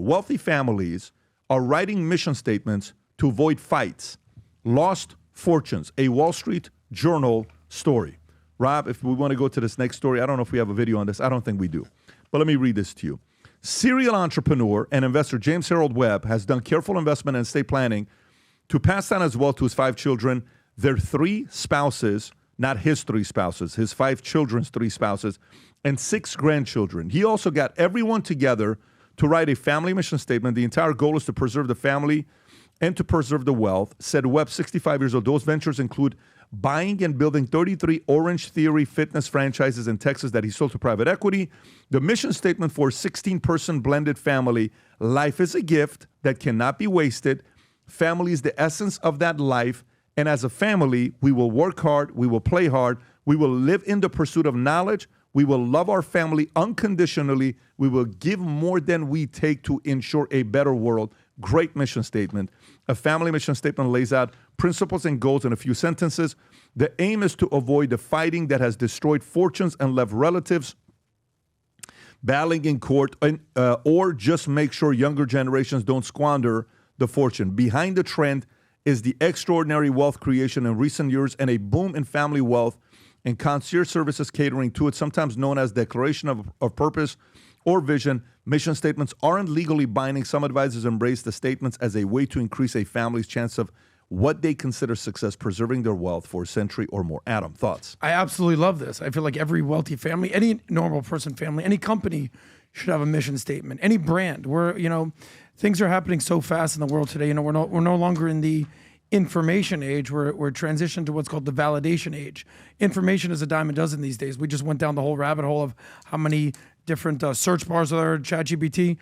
Wealthy families are writing mission statements to avoid fights, lost fortunes, a Wall Street Journal story. Rob, if we want to go to this next story, I don't know if we have a video on this. I don't think we do. But let me read this to you. Serial entrepreneur and investor James Harold Webb has done careful investment and estate planning to pass down his wealth to his 5 children, their 3 spouses, not his 3 spouses, his 5 children's 3 spouses, and 6 grandchildren. He also got everyone together to write a family mission statement. The entire goal is to preserve the family and to preserve the wealth, said Webb, 65 years old. Those ventures include buying and building 33 Orange Theory fitness franchises in Texas that he sold to private equity. The mission statement for a 16-person blended family: life is a gift that cannot be wasted. Family is the essence of that life. And as a family, we will work hard, we will play hard, we will live in the pursuit of knowledge, we will love our family unconditionally, we will give more than we take to ensure a better world. Great mission statement. A family mission statement lays out principles and goals in a few sentences. The aim is to avoid the fighting that has destroyed fortunes and left relatives battling in court, or just make sure younger generations don't squander the fortune. Behind the trend is the extraordinary wealth creation in recent years and a boom in family wealth and concierge services catering to it, sometimes known as declaration of purpose or vision. Mission statements aren't legally binding. Some advisors embrace the statements as a way to increase a family's chance of what they consider success, preserving their wealth for a century or more. Adam, thoughts? I absolutely love this. I feel like every wealthy family, any normal person family, any company should have a mission statement. Any brand where, things are happening so fast in the world today. We're no longer in the information age. We're transitioned to what's called the validation age. Information is a dime a dozen these days. We just went down the whole rabbit hole of how many different search bars there are, ChatGPT.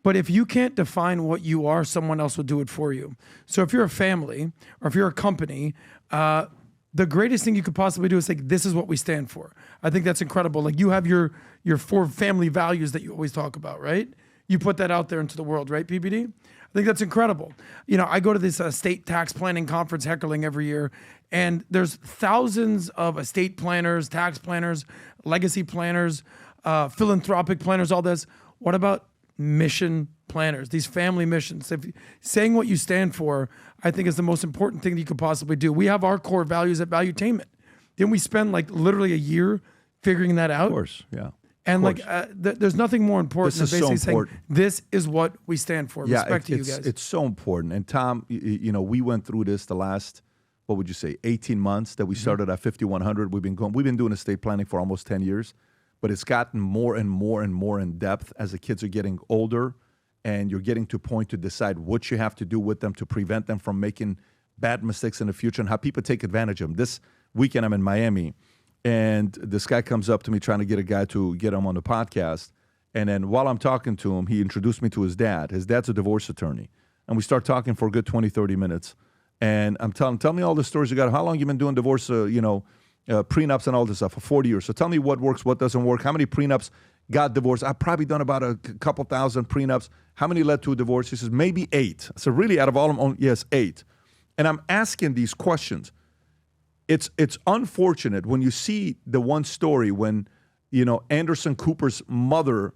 But if you can't define what you are, someone else will do it for you. So if you're a family or if you're a company, the greatest thing you could possibly do is say, this is what we stand for. I think that's incredible. Like, you have your 4 family values that you always talk about, right? You put that out there into the world, right, PBD? I think that's incredible. I go to this estate tax planning conference, Heckling, every year, and there's thousands of estate planners, tax planners, legacy planners, philanthropic planners, all this. What about mission planners, these family missions? Saying what you stand for, I think, is the most important thing that you could possibly do. We have our core values at Valuetainment. Didn't we spend literally a year figuring that out? Of course, yeah. And there's nothing more important than basically saying, this is what we stand for. Yeah, Respect to you guys. It's so important. And Tom, we went through this the last, 18 months that we started at 5100. We've been doing estate planning for almost 10 years, but it's gotten more and more and more in depth as the kids are getting older, and you're getting to a point to decide what you have to do with them to prevent them from making bad mistakes in the future and how people take advantage of them. This weekend I'm in Miami, and this guy comes up to me trying to get a guy to get him on the podcast. And then while I'm talking to him, he introduced me to his dad. His dad's a divorce attorney. And we start talking for a good 20, 30 minutes. And I'm telling him, tell me all the stories you got. How long you been doing divorce, prenups and all this stuff? For 40 years. So tell me what works, what doesn't work. How many prenups got divorced? I've probably done about a couple thousand prenups. How many led to a divorce? He says, maybe 8. So really, out of all of them, yes, 8. And I'm asking these questions. It's unfortunate when you see the one story when, Anderson Cooper's mother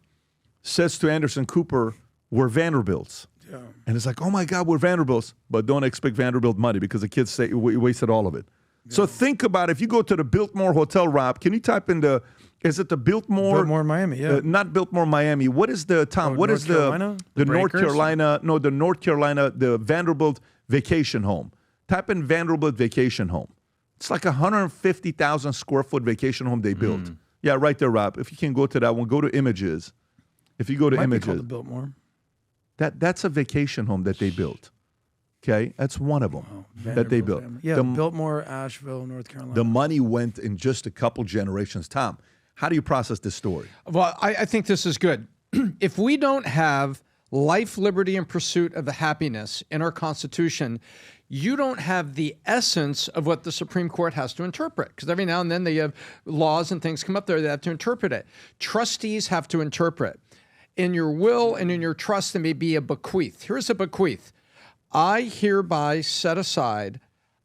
says to Anderson Cooper, we're Vanderbilts. Yeah. And it's like, oh my God, we're Vanderbilts. But don't expect Vanderbilt money because the kids say we wasted all of it. Yeah. So think about if you go to the Biltmore Hotel, Rob, can you type in is it the Biltmore? Biltmore, Miami, yeah. Not Biltmore, Miami. What is the town? What is Carolina? The North Carolina, the Vanderbilt vacation home. Type in Vanderbilt vacation home. It's like 150,000 square foot vacation home they built. Yeah, right there, Rob. If you can go to that one, go to images. If you go to images. Might be called the Biltmore. That's a vacation home that they built. Okay? That's one of them that they built. Family. Yeah, Biltmore, Asheville, North Carolina. The money went in just a couple generations. Tom, how do you process this story? Well, I think this is good. If we don't have life, liberty, and pursuit of the happiness in our Constitution, you don't have the essence of what the Supreme Court has to interpret. Because every now and then they have laws and things come up there that have to interpret it. Trustees have to interpret. In your will and in your trust, there may be a bequeath. Here's a bequeath. I hereby set aside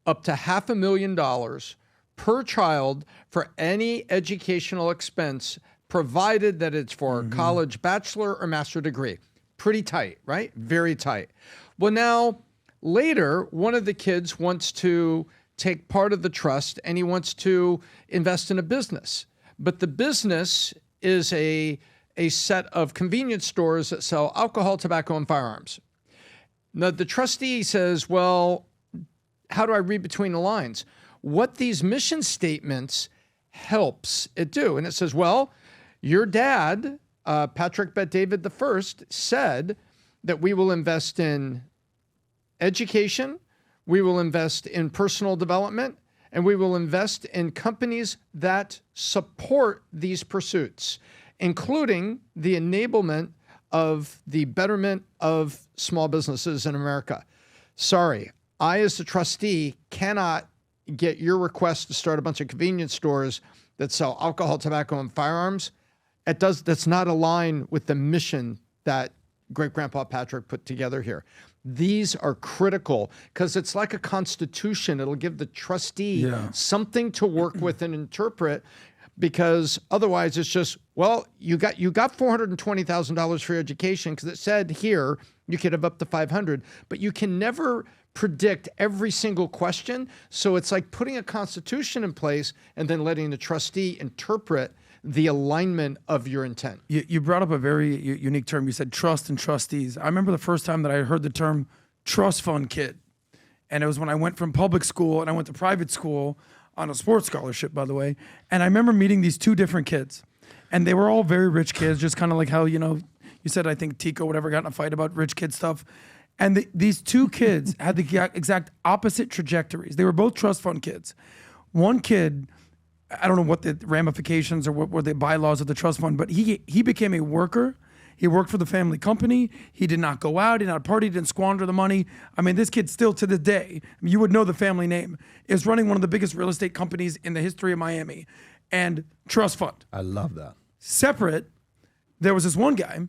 up to $500,000 per child for any educational expense, provided that it's for college, bachelor, or master degree. Pretty tight, right? Very tight. Well, now later, one of the kids wants to take part of the trust and he wants to invest in a business. But the business is a set of convenience stores that sell alcohol, tobacco, and firearms. Now, the trustee says, well, how do I read between the lines? What these mission statements helps it do. And it says, well, your dad, Patrick Bet-David I, said that we will invest in education, we will invest in personal development, and we will invest in companies that support these pursuits, including the enablement of the betterment of small businesses in America. Sorry, I, as the trustee, cannot get your request to start a bunch of convenience stores that sell alcohol, tobacco, and firearms. That's not aligned with the mission that great-grandpa Patrick put together here. These are critical because it's like a constitution. It'll give the trustee something to work with and interpret, because otherwise it's just, well, you got $420,000 for your education because it said here you could have up to 500, but you can never predict every single question. So it's like putting a constitution in place and then letting the trustee interpret the alignment of your intent. You brought up a very unique term. You said trust and trustees. I remember the first time that I heard the term trust fund kid. And it was when I went from public school and I went to private school on a sports scholarship, by the way. And I remember meeting these two different kids. And they were all very rich kids, just kind of like how, you said, I think Tico, whatever, got in a fight about rich kid stuff. And these two kids had the exact opposite trajectories. They were both trust fund kids. One kid, I don't know what the ramifications or what were the bylaws of the trust fund, but he became a worker. He worked for the family company. He did not go out. He did not party. Didn't squander the money. I mean, this kid still to this day, you would know the family name, is running one of the biggest real estate companies in the history of Miami, and trust fund. I love that. Separate, there was this one guy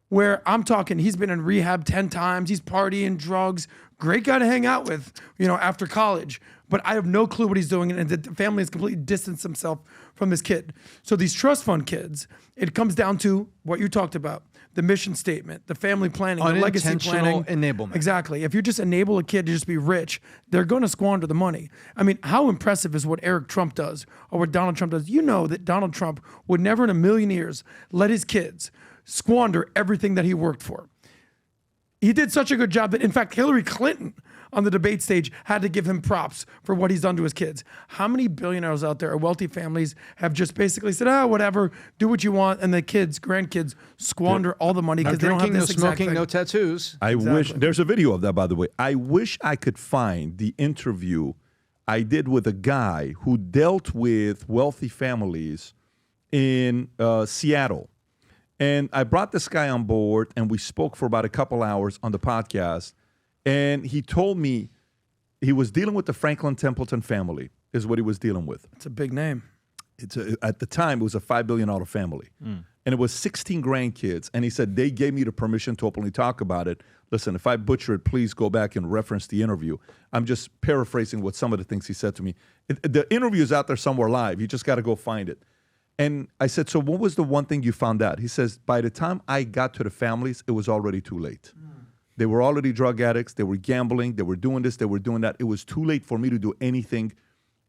where I'm talking, he's been in rehab 10 times. He's partying, drugs, great guy to hang out with, after college. But I have no clue what he's doing, and the family has completely distanced himself from this kid. So these trust fund kids, it comes down to what you talked about, the mission statement, the family planning, the legacy planning. Enablement. Exactly. If you just enable a kid to just be rich, they're going to squander the money. I mean, how impressive is what Eric Trump does or what Donald Trump does? You know that Donald Trump would never in a million years let his kids squander everything that he worked for. He did such a good job that, in fact, Hillary Clinton on the debate stage had to give him props for what he's done to his kids. How many billionaires out there or wealthy families have just basically said, whatever, do what you want, and the kids, grandkids, squander all the money because they don't have this no smoking, no tattoos. I wish, there's a video of that, by the way. I wish I could find the interview I did with a guy who dealt with wealthy families in Seattle. And I brought this guy on board, and we spoke for about a couple hours on the podcast. And he told me he was dealing with the Franklin Templeton family, is what he was dealing with. It's a big name. At the time, it was a $5 billion family. And it was 16 grandkids. And he said, they gave me the permission to openly talk about it. Listen, if I butcher it, please go back and reference the interview. I'm just paraphrasing what some of the things he said to me. The interview is out there somewhere live. You just got to go find it. And I said, so what was the one thing you found out? He says, by the time I got to the families, it was already too late. They were already drug addicts. They were gambling. They were doing this. They were doing that. It was too late for me to do anything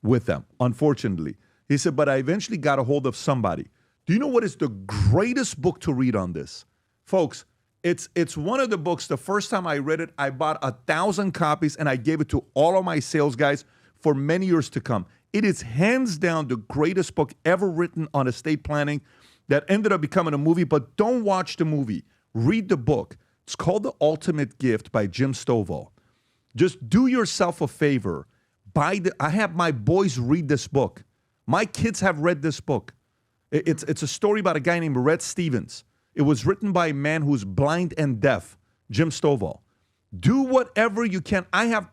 with them, unfortunately. He said, but I eventually got a hold of somebody. Do you know what is the greatest book to read on this? Folks, it's one of the books, the first time I read it, I bought 1,000 copies and I gave it to all of my sales guys for many years to come. It is hands down the greatest book ever written on estate planning that ended up becoming a movie, but don't watch the movie. Read the book. It's called The Ultimate Gift by Jim Stovall. Just do yourself a favor. I have my boys read this book. My kids have read this book. It's a story about a guy named Red Stevens. It was written by a man who's blind and deaf, Jim Stovall. Do whatever you can. I have...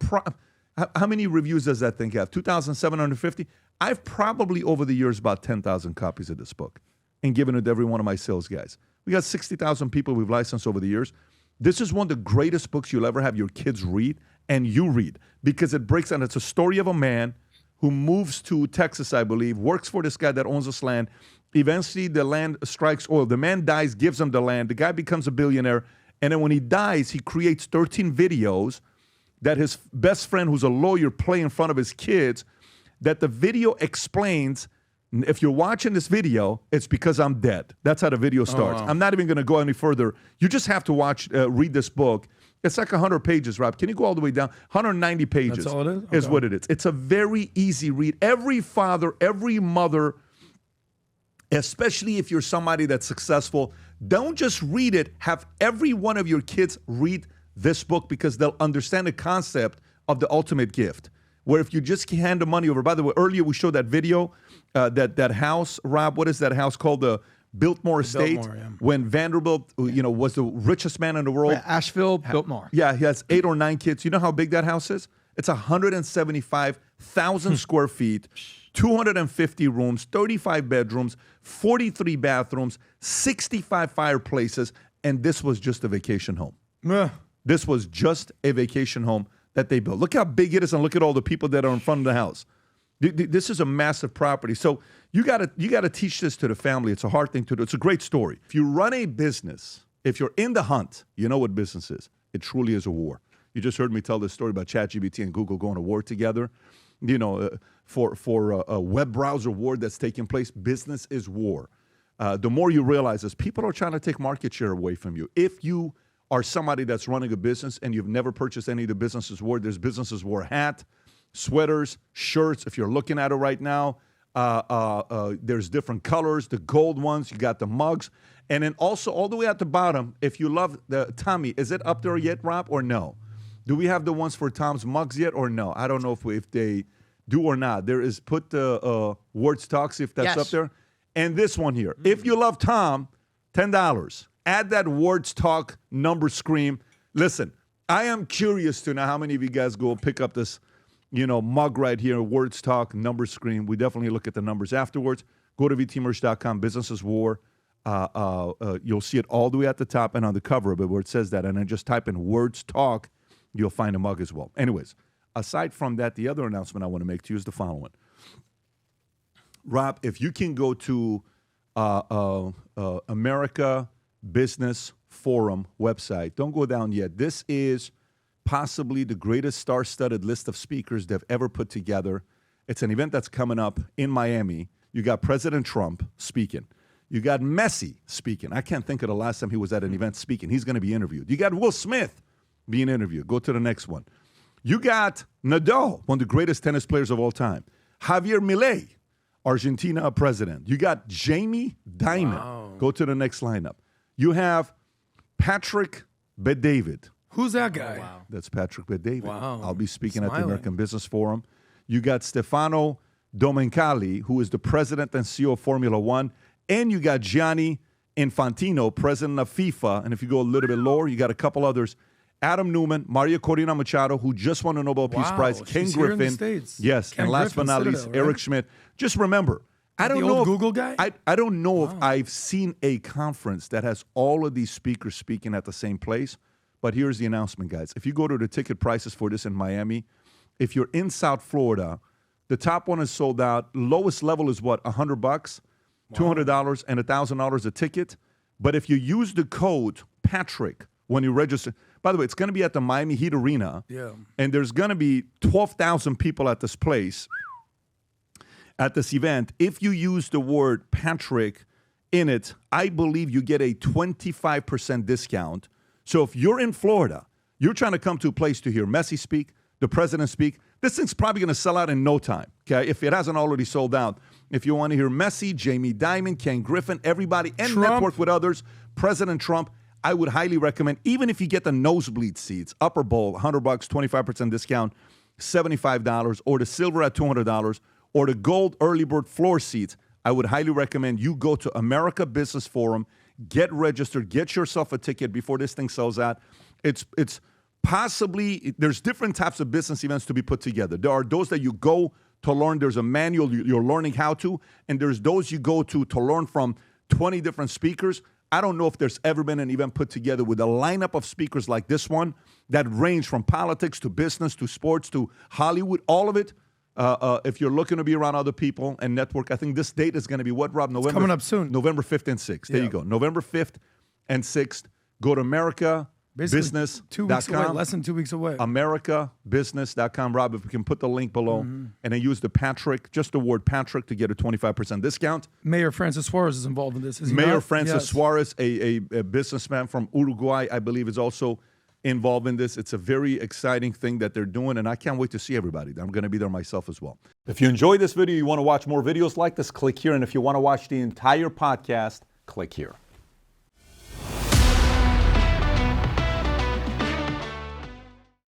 How many reviews does that thing have? 2,750? I've probably over the years bought 10,000 copies of this book and given it to every one of my sales guys. We got 60,000 people we've licensed over the years. This is one of the greatest books you'll ever have your kids read and you read because it breaks down. It's a story of a man who moves to Texas, I believe, works for this guy that owns this land. Eventually, the land strikes oil. The man dies, gives him the land. The guy becomes a billionaire. And then when he dies, he creates 13 videos that his best friend, who's a lawyer, play in front of his kids, that the video explains, if you're watching this video, it's because I'm dead. That's how the video starts. wow. I'm not even going to go any further. You just have to read this book. It's like 100 pages, Rob. Can you go all the way down? 190 pages. That's all it is? Is Okay. what it is. It's a very easy read. Every father, every mother, especially if you're somebody that's successful, don't just read it. Have every one of your kids read this book, because they'll understand the concept of the ultimate gift. Where if you just hand the money over. By the way, earlier we showed that video, that house, Rob. What is that house called? The Biltmore Estate. Biltmore, yeah. When Vanderbilt, was the richest man in the world. Yeah, Asheville, Biltmore. Yeah, he has 8 or 9 kids. You know how big that house is? It's 175,000 square feet, 250 rooms, 35 bedrooms, 43 bathrooms, 65 fireplaces, and this was just a vacation home. Ugh. This was just a vacation home that they built. Look how big it is, and look at all the people that are in front of the house. This is a massive property. So you gotta teach this to the family. It's a hard thing to do. It's a great story. If you run a business, if you're in the hunt, you know what business is. It truly is a war. You just heard me tell this story about ChatGPT and Google going to war together. For a web browser war that's taking place, business is war. The more you realize this, people are trying to take market share away from you. If you are somebody that's running a business and you've never purchased any of the businesses war, there's businesses war hat, sweaters, shirts. If you're looking at it right now, there's different colors, the gold ones, you got the mugs. And then also all the way at the bottom, if you love the Tommy, is it up there yet, Rob, or no? Do we have the ones for Tom's mugs yet or no? I don't know if they do or not. There is, put the Words Talk, see if that's Yes. up there. And this one here. If you love Tom, $10. Add that Words Talk number scream. Listen, I am curious to know how many of you guys go pick up this, mug right here, Words Talk number scream. We definitely look at the numbers afterwards. Go to vtmerch.com, Business is War. You'll see it all the way at the top and on the cover of it where it says that. And then just type in Words Talk. You'll find a mug as well. Anyways, aside from that, the other announcement I want to make to you is the following. Rob, if you can go to America Business Forum website, don't go down yet. This is possibly the greatest star-studded list of speakers they've ever put together. It's an event that's coming up in Miami. You got President Trump speaking. You got Messi speaking. I can't think of the last time he was at an event speaking. He's going to be interviewed. You got Will Smith being interviewed. Go to the next one. You got Nadal, one of the greatest tennis players of all time. Javier Milei, Argentina president. You got Jamie Dimon. Wow. Go to the next lineup. You have Patrick Bet-David. Who's that guy? Wow. That's Patrick Bet-David. Wow. I'll be speaking at the Smiling. American Business Forum. You got Stefano Domenicali, who is the president and CEO of Formula One. And you got Gianni Infantino, president of FIFA. And if you go a little bit lower, you got a couple others. Adam Newman, Maria Corina Machado, who just won a Nobel Peace Wow, Prize. Ken she's here in the Griffin. States. Yes. Ken and last Griffin, but not least, Citadel, right? Eric Schmidt. Just remember, I don't The know old if, Google guy? I don't know if I've seen a conference that has all of these speakers speaking at the same place. But here's the announcement, guys. If you go to the ticket prices for this in Miami, if you're in South Florida, the top one is sold out. Lowest level is what, $100, $200, and $1,000 a ticket. But if you use the code Patrick when you register, by the way, it's going to be at the Miami Heat Arena. Yeah. And there's going to be 12,000 people at this place, at this event. If you use the word Patrick in it, I believe you get a 25% discount. So if you're in Florida, you're trying to come to a place to hear Messi speak, the president speak, this thing's probably going to sell out in no time, okay, if it hasn't already sold out. If you want to hear Messi, Jamie Dimon, Ken Griffin, everybody, and Trump. network with others, President Trump, I would highly recommend, even if you get the nosebleed seats, upper bowl, $100, 25% discount, $75, or the silver at $200, or the gold early bird floor seats, I would highly recommend you go to America Business Forum, get registered, get yourself a ticket before this thing sells out. It's possibly, there's different types of business events to be put together. There are those that you go to learn, there's a manual you're learning how to, and there's those you go to learn from 20 different speakers. I don't know if there's ever been an event put together with a lineup of speakers like this one that range from politics to business to sports to Hollywood, all of it. If you're looking to be around other people and network, I think this date is going to be what, Rob? November, coming up soon. November 5th and 6th. There Yeah. you go. November 5th and 6th. Go to americabusiness.com. 2 weeks away, less than 2 weeks away. americabusiness.com. Rob, if we can put the link below, and then use the Patrick, just the word Patrick, to get a 25% discount. Mayor Francis Suarez is involved in this. Is he Mayor not? Francis Yes. Suarez, a businessman from Uruguay, I believe, is also involved in this. It's a very exciting thing that they're doing, and I can't wait to see everybody. I'm going to be there myself as well. If you enjoyed this video, you want to watch more videos like this, click here. And if you want to watch the entire podcast, click here.